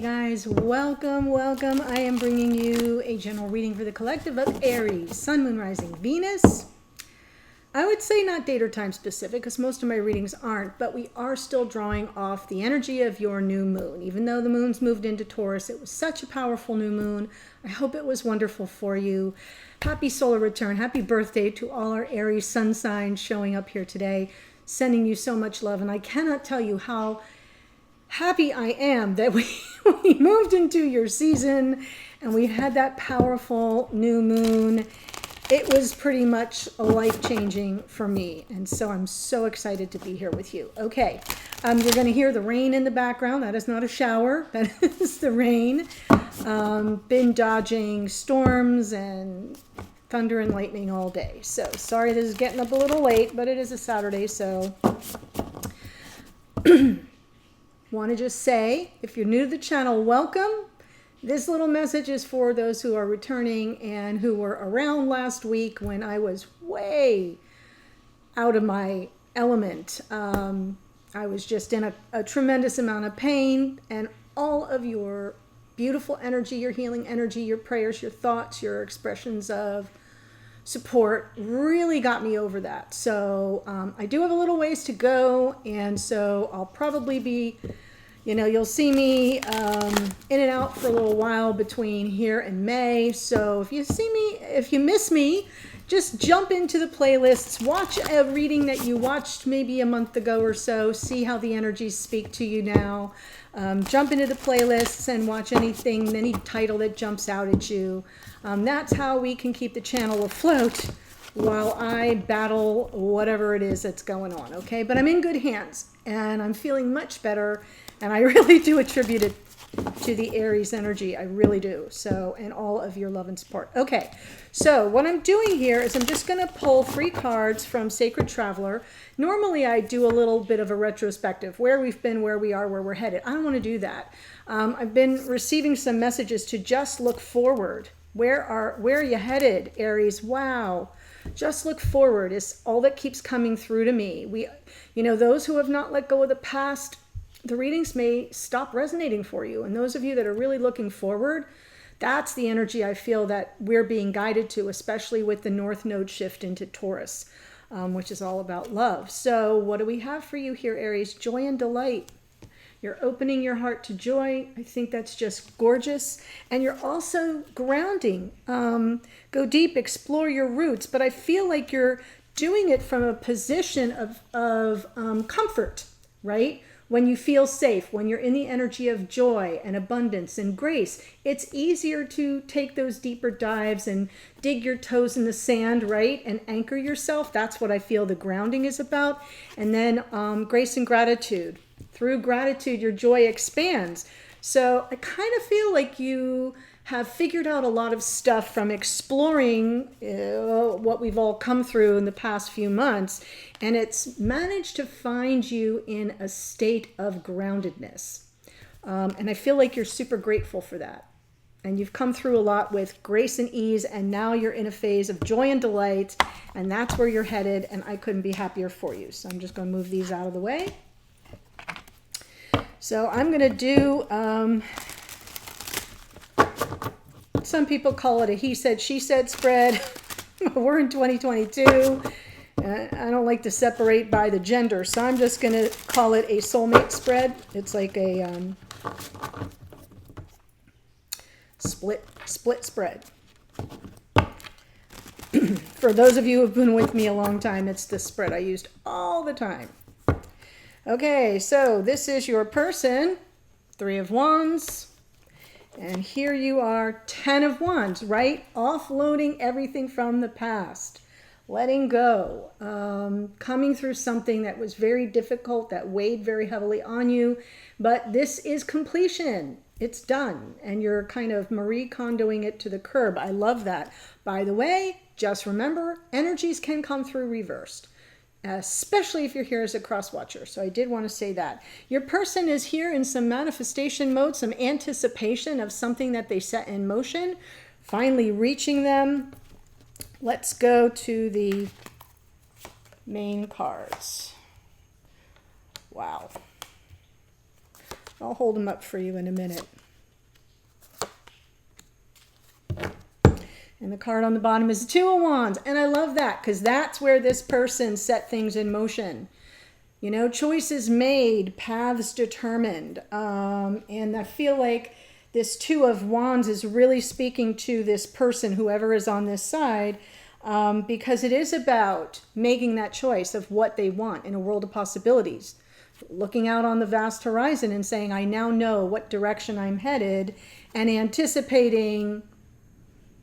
guys, welcome. I am bringing you a general reading for the collective of Aries, Sun, Moon, Rising, Venus. I would say not date or time specific because most of my readings aren't, but we are still drawing off the energy of your new moon. Even though the moon's moved into Taurus, it was such a powerful new moon. I hope it was wonderful for you. Happy solar return. Happy birthday to all our Aries sun signs showing up here today. Sending you so much love. And I cannot tell you how happy I am that we moved into your season and we had that powerful new moon. It was pretty much life-changing for me, and so I'm so excited to be here with you. Okay, you're going to hear the rain in the background. That is not a shower. That is the rain. Been dodging storms and thunder and lightning all day. So sorry this is getting up a little late, but it is a Saturday, so want to just say, if you're new to the channel, welcome. This little message is for those who are returning and who were around last week when I was way out of my element. I was just in a tremendous amount of pain, and all of your beautiful energy, your healing energy, your prayers, your thoughts, your expressions of support really got me over that. So I do have a little ways to go, and so I'll probably be, you'll see me in and out for a little while between here and May. So if you miss me, just jump into the playlists, watch a reading that you watched maybe a month ago or so, see how the energies speak to you now. Jump into the playlists and watch any title that jumps out at you. That's how we can keep the channel afloat while I battle whatever it is that's going on, okay? But I'm in good hands, and I'm feeling much better, and I really do attribute it to the Aries energy. I really do. So, and all of your love and support. Okay, so what I'm doing here is I'm just going to pull 3 cards from Sacred Traveler. Normally I do a little bit of a retrospective, where we've been, where we are, where we're headed. I don't want to do that. I've been receiving some messages to just look forward. Where are you headed, Aries? Wow. Just look forward is all that keeps coming through to me. Those who have not let go of the past, the readings may stop resonating for you. And those of you that are really looking forward, that's the energy I feel that we're being guided to, especially with the North Node shift into Taurus, which is all about love. So what do we have for you here, Aries? Joy and delight. You're opening your heart to joy. I think that's just gorgeous. And you're also grounding. Go deep, explore your roots. But I feel like you're doing it from a position of comfort, right? When you feel safe, when you're in the energy of joy and abundance and grace, it's easier to take those deeper dives and dig your toes in the sand, right? And anchor yourself. That's what I feel the grounding is about. And then grace and gratitude. Through gratitude, your joy expands. So I kind of feel like you have figured out a lot of stuff from exploring what we've all come through in the past few months. And it's managed to find you in a state of groundedness. And I feel like you're super grateful for that. And you've come through a lot with grace and ease, and now you're in a phase of joy and delight, and that's where you're headed, and I couldn't be happier for you. So I'm just going to move these out of the way. So I'm going to do, some people call it a he said, she said spread. We're in 2022. I don't like to separate by the gender, so I'm just going to call it a soulmate spread. It's like a split spread. For those of you who have been with me a long time, it's the spread I used all the time. Okay, so this is your person, 3 of Wands, and here you are, 10 of Wands, right? Offloading everything from the past, letting go, coming through something that was very difficult, that weighed very heavily on you, but this is completion. It's done, and you're kind of Marie Kondoing it to the curb. I love that. By the way, just remember, energies can come through reversed, especially if you're here as a cross watcher. So I did want to say that. Your person is here in some manifestation mode, some anticipation of something that they set in motion, finally reaching them. Let's go to the main cards. Wow. I'll hold them up for you in a minute. And the card on the bottom is the Two of Wands. And I love that because that's where this person set things in motion. You know, choices made, paths determined. And I feel like this Two of Wands is really speaking to this person, whoever is on this side, because it is about making that choice of what they want in a world of possibilities. Looking out on the vast horizon and saying, I now know what direction I'm headed, and anticipating,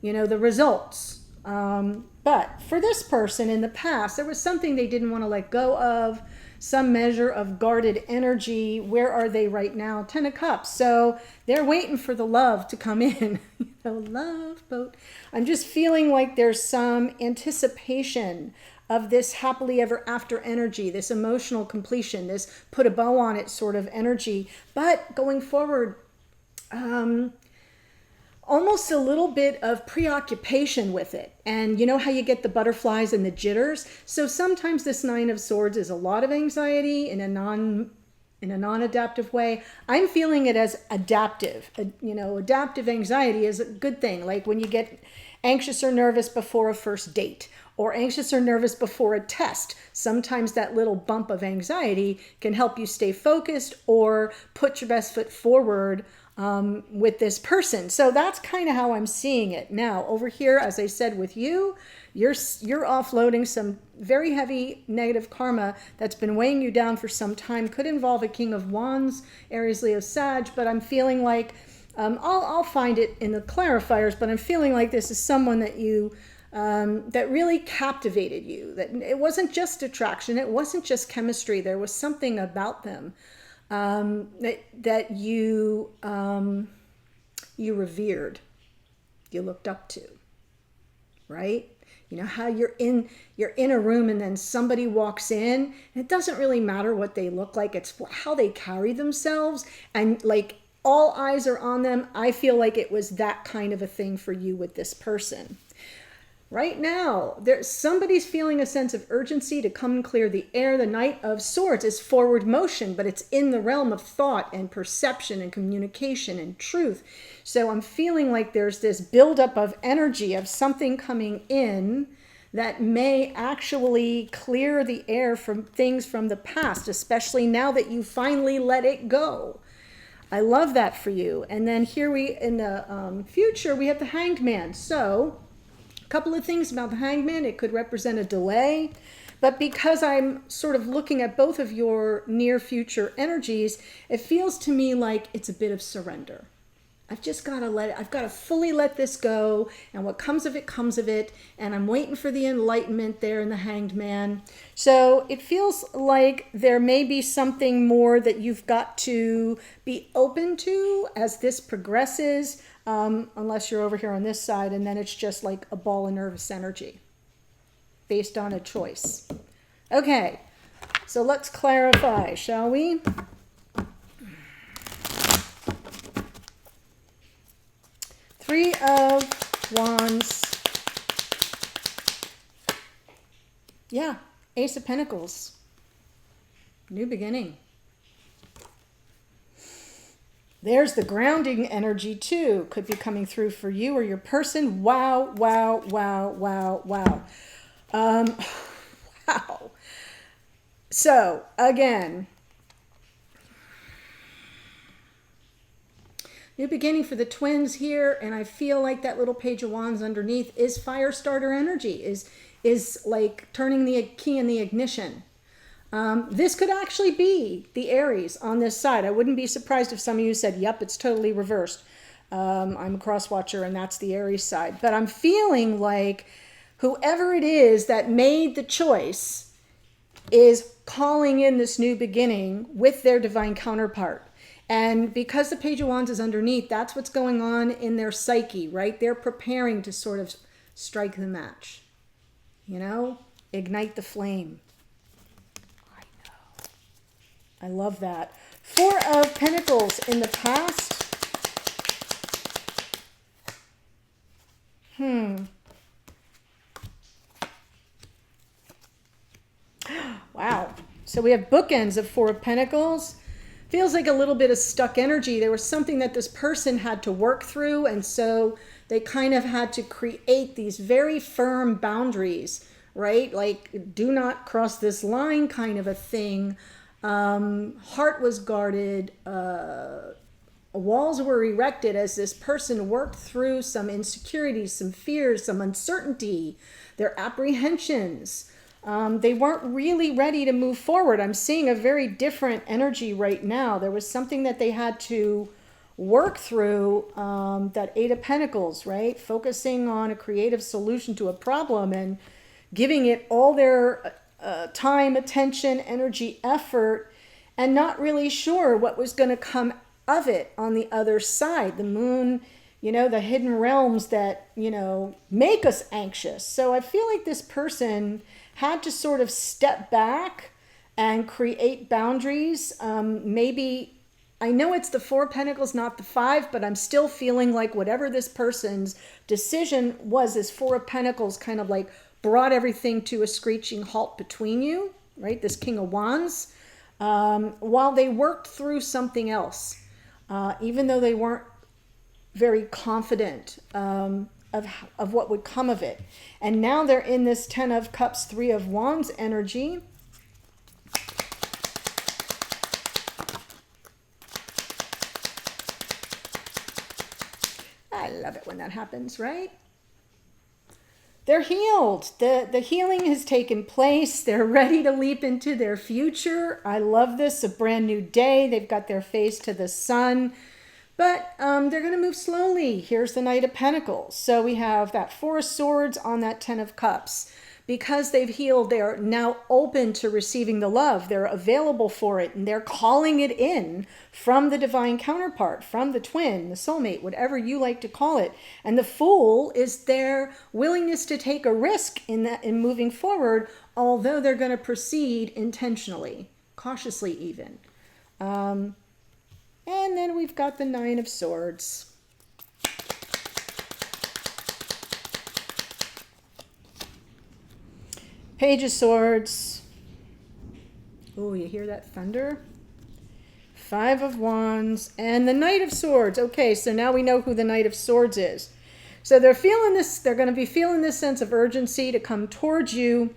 you know, the results. But for this person in the past, there was something they didn't want to let go of, some measure of guarded energy. Where are they right now? 10 of Cups. So they're waiting for the love to come in. You know, love boat. I'm just feeling like there's some anticipation of this happily ever after energy, this emotional completion, this put a bow on it sort of energy. But going forward, almost a little bit of preoccupation with it. And you know how you get the butterflies and the jitters? So sometimes this Nine of Swords is a lot of anxiety in a non-adaptive way. I'm feeling it as adaptive. You know, adaptive anxiety is a good thing. Like when you get anxious or nervous before a first date, or anxious or nervous before a test. Sometimes that little bump of anxiety can help you stay focused or put your best foot forward with this person. So that's kind of how I'm seeing it. Now, over here, as I said with you, you're offloading some very heavy negative karma that's been weighing you down for some time. Could involve a King of Wands, Aries, Leo, Sag, but I'm feeling like, I'll find it in the clarifiers, but I'm feeling like this is someone that you, that really captivated you, that it wasn't just attraction, it wasn't just chemistry, there was something about them that you revered, you looked up to, right? You know how you're in a room and then somebody walks in, and it doesn't really matter what they look like, it's how they carry themselves, and like all eyes are on them. I feel like it was that kind of a thing for you with this person. Right now, somebody's feeling a sense of urgency to come and clear the air. The Knight of Swords is forward motion, but it's in the realm of thought and perception and communication and truth. So I'm feeling like there's this buildup of energy of something coming in that may actually clear the air from things from the past, especially now that you finally let it go. I love that for you. And then here in the future, we have the Hanged Man. So a couple of things about the Hanged Man. It could represent a delay, but because I'm sort of looking at both of your near future energies, it feels to me like it's a bit of surrender. I've just got to I've got to fully let this go, and what comes of it comes of it, and I'm waiting for the enlightenment there in the Hanged Man. So it feels like there may be something more that you've got to be open to as this progresses, unless you're over here on this side, and then it's just like a ball of nervous energy based on a choice. Okay, so let's clarify, shall we? Three of Wands. Yeah, Ace of Pentacles. New beginning. There's the grounding energy too. Could be coming through for you or your person. Wow, wow, wow, wow, wow. Wow. So, again, new beginning for the twins here, and I feel like that little Page of Wands underneath is fire starter energy, is like turning the key in the ignition. This could actually be the Aries on this side. I wouldn't be surprised if some of you said, yep, it's totally reversed. I'm a cross watcher and that's the Aries side. But I'm feeling like whoever it is that made the choice is calling in this new beginning with their divine counterpart. And because the Page of Wands is underneath, that's what's going on in their psyche, right? They're preparing to sort of strike the match, you know, ignite the flame. I know. I love that. Four of Pentacles in the past. Wow. So we have bookends of Four of Pentacles. feels like a little bit of stuck energy. There was something that this person had to work through, and so they kind of had to create these very firm boundaries, right? Like, do not cross this line kind of a thing. Heart was guarded, walls were erected as this person worked through some insecurities, some fears, some uncertainty, their apprehensions. They weren't really ready to move forward. I'm seeing a very different energy right now. There was something that they had to work through, that Eight of Pentacles, right? Focusing on a creative solution to a problem and giving it all their time, attention, energy, effort, and not really sure what was going to come of it on the other side. The moon, you know, the hidden realms that, you know, make us anxious. So I feel like this person had to sort of step back and create boundaries. Maybe, I know it's the Four of Pentacles, not the Five, but I'm still feeling like whatever this person's decision was, this Four of Pentacles kind of like brought everything to a screeching halt between you, right? This King of Wands, while they worked through something else. Even though they weren't very confident of what would come of it. And now they're in this Ten of Cups, Three of Wands energy. I love it when that happens, right? They're healed. The healing has taken place. They're ready to leap into their future. I love this. A brand new day. They've got their face to the sun. But they're going to move slowly. Here's the Knight of Pentacles. So we have that Four of Swords on that Ten of Cups. Because they've healed, they're now open to receiving the love. They're available for it, and they're calling it in from the divine counterpart, from the twin, the soulmate, whatever you like to call it. And the Fool is their willingness to take a risk in moving forward, although they're going to proceed intentionally, cautiously even. And then we've got the Nine of Swords. Page of Swords. Oh, you hear that thunder? Five of Wands and the Knight of Swords. Okay, so now we know who the Knight of Swords is. So they're feeling this, they're going to be feeling this sense of urgency to come towards you,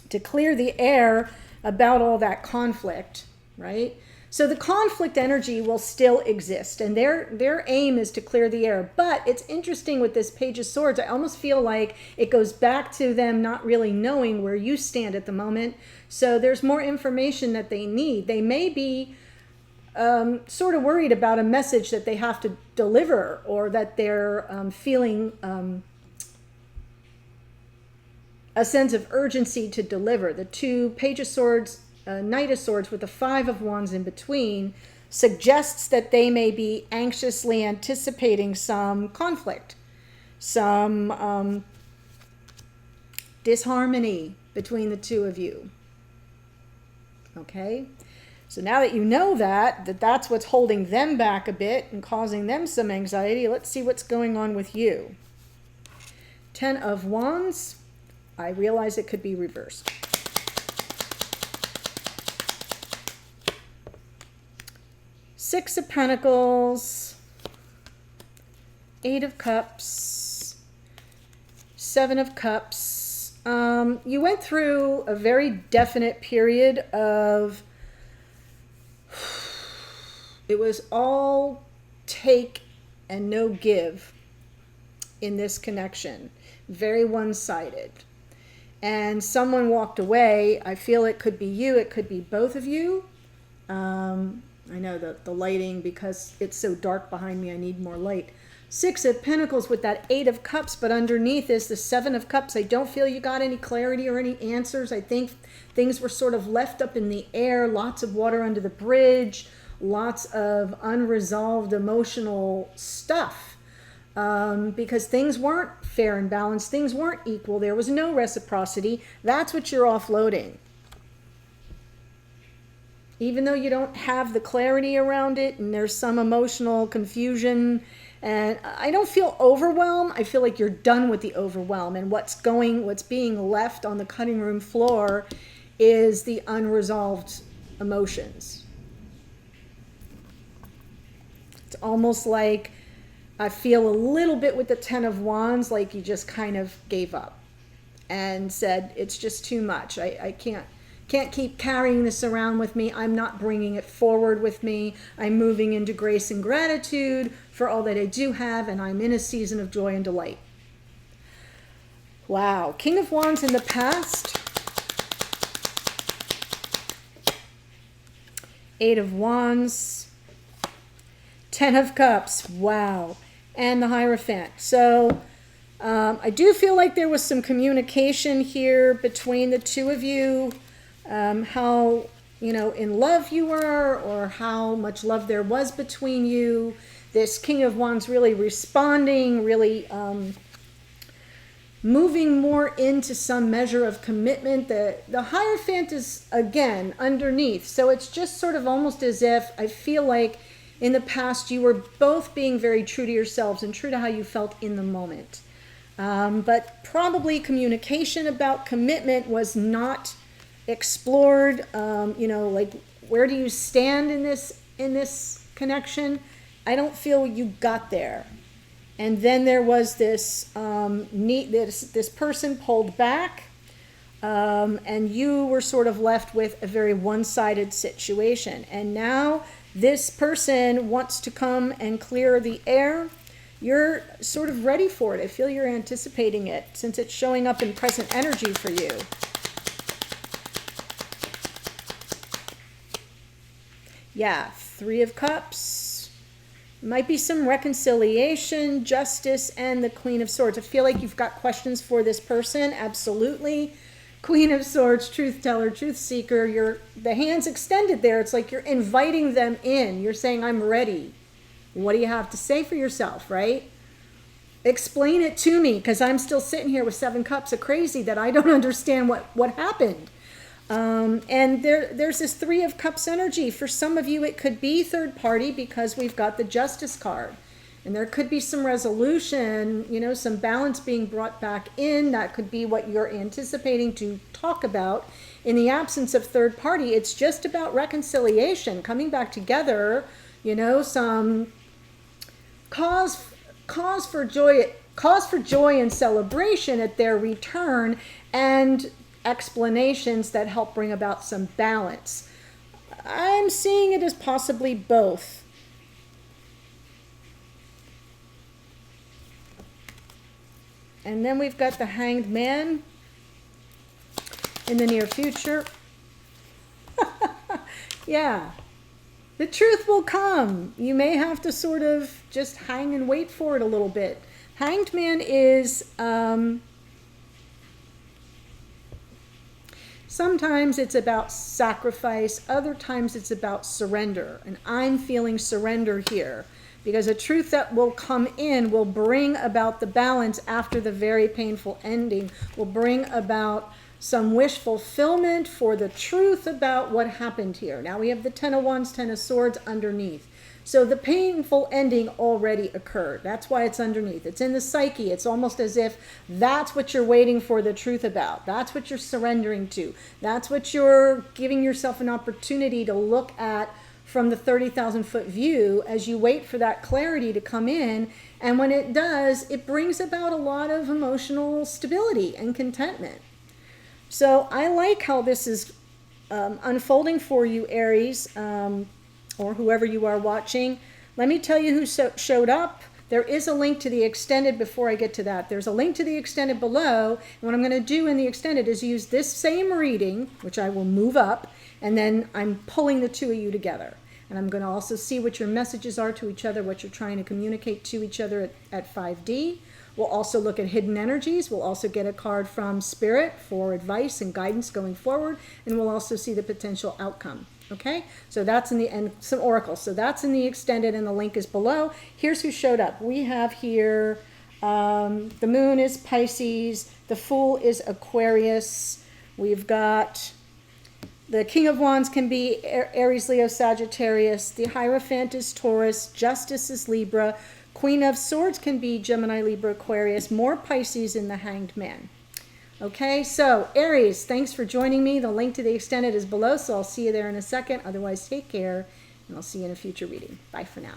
to clear the air about all that conflict, right? So the conflict energy will still exist, and their aim is to clear the air. But it's interesting with this Page of Swords, I almost feel like it goes back to them not really knowing where you stand at the moment. So there's more information that they need. They may be sort of worried about a message that they have to deliver, or that they're feeling a sense of urgency to deliver. The two Page of Swords, Knight of Swords with the Five of Wands in between suggests that they may be anxiously anticipating some conflict, some disharmony between the two of you. Okay, so now that you know that's what's holding them back a bit and causing them some anxiety, let's see what's going on with you. Ten of Wands. I realize it could be reversed. Six of Pentacles, Eight of Cups, Seven of Cups. You went through a very definite period of, it was all take and no give in this connection. Very one-sided. And someone walked away. I feel it could be you, it could be both of you. I know the lighting, because it's so dark behind me, I need more light. Six of Pentacles with that Eight of Cups, but underneath is the Seven of Cups. I don't feel you got any clarity or any answers. I think things were sort of left up in the air, lots of water under the bridge, lots of unresolved emotional stuff, because things weren't fair and balanced. Things weren't equal. There was no reciprocity. That's what you're offloading. Even though you don't have the clarity around it and there's some emotional confusion, and I don't feel overwhelmed. I feel like you're done with the overwhelm, and what's being left on the cutting room floor is the unresolved emotions. It's almost like I feel a little bit with the Ten of Wands, like you just kind of gave up and said, it's just too much. I can't keep carrying this around with me. I'm not bringing it forward with me. I'm moving into grace and gratitude for all that I do have, and I'm in a season of joy and delight. Wow. King of Wands in the past. Eight of Wands. Ten of Cups. Wow. And the Hierophant. So I do feel like there was some communication here between the two of you. How, in love you were, or how much love there was between you. This King of Wands really responding, really moving more into some measure of commitment. The Hierophant is, again, underneath. So it's just sort of almost as if I feel like in the past you were both being very true to yourselves and true to how you felt in the moment. But probably communication about commitment was not explored. Like, where do you stand in this connection? I don't feel you got there. And then there was this this person pulled back, and you were sort of left with a very one-sided situation. And now this person wants to come and clear the air. You're sort of ready for it. I feel you're anticipating it since it's showing up in present energy for you. Yeah, Three of Cups. Might be some reconciliation, justice, and the Queen of Swords. I feel like you've got questions for this person. Absolutely. Queen of Swords, truth teller, truth seeker. The hand's extended there. It's like you're inviting them in. You're saying, I'm ready. What do you have to say for yourself, right? Explain it to me, because I'm still sitting here with 7 cups of crazy that I don't understand what happened. And there's this 3 of Cups energy. For some of you, it could be third party because we've got the Justice card. And there could be some resolution, some balance being brought back in. That could be what you're anticipating to talk about. In the absence of third party, it's just about reconciliation, coming back together, some cause for joy and celebration at their return, and explanations that help bring about some balance. I'm seeing it as possibly both. And then we've got the Hanged Man in the near future. Yeah. The truth will come. You may have to sort of just hang and wait for it a little bit. Hanged Man is, sometimes it's about sacrifice, other times it's about surrender. And I'm feeling surrender here, because a truth that will come in will bring about the balance after the very painful ending, will bring about some wish fulfillment for the truth about what happened here. Now we have the 10 of Wands, 10 of Swords underneath. So the painful ending already occurred. That's why it's underneath. It's in the psyche. It's almost as if that's what you're waiting for the truth about. That's what you're surrendering to. That's what you're giving yourself an opportunity to look at from the 30,000-foot view as you wait for that clarity to come in. And when it does, it brings about a lot of emotional stability and contentment. So I like how this is unfolding for you, Aries, or whoever you are watching. Let me tell you who showed up. There is a link to the extended before I get to that. There's a link to the extended below. And what I'm going to do in the extended is use this same reading, which I will move up, and then I'm pulling the two of you together. And I'm going to also see what your messages are to each other, what you're trying to communicate to each other at 5D. We'll also look at hidden energies. We'll also get a card from Spirit for advice and guidance going forward. And we'll also see the potential outcome. Okay, so that's in the end, some oracles. So that's in the extended, and the link is below. Here's who showed up. We have here, the moon is Pisces, the Fool is Aquarius. We've got the King of Wands can be Aries, Leo, Sagittarius. The Hierophant is Taurus. Justice is Libra. Queen of Swords can be Gemini, Libra, Aquarius. More Pisces in the Hanged Man. Okay, so Aries, thanks for joining me. The link to the extended is below, so I'll see you there in a second. Otherwise, take care, and I'll see you in a future reading. Bye for now.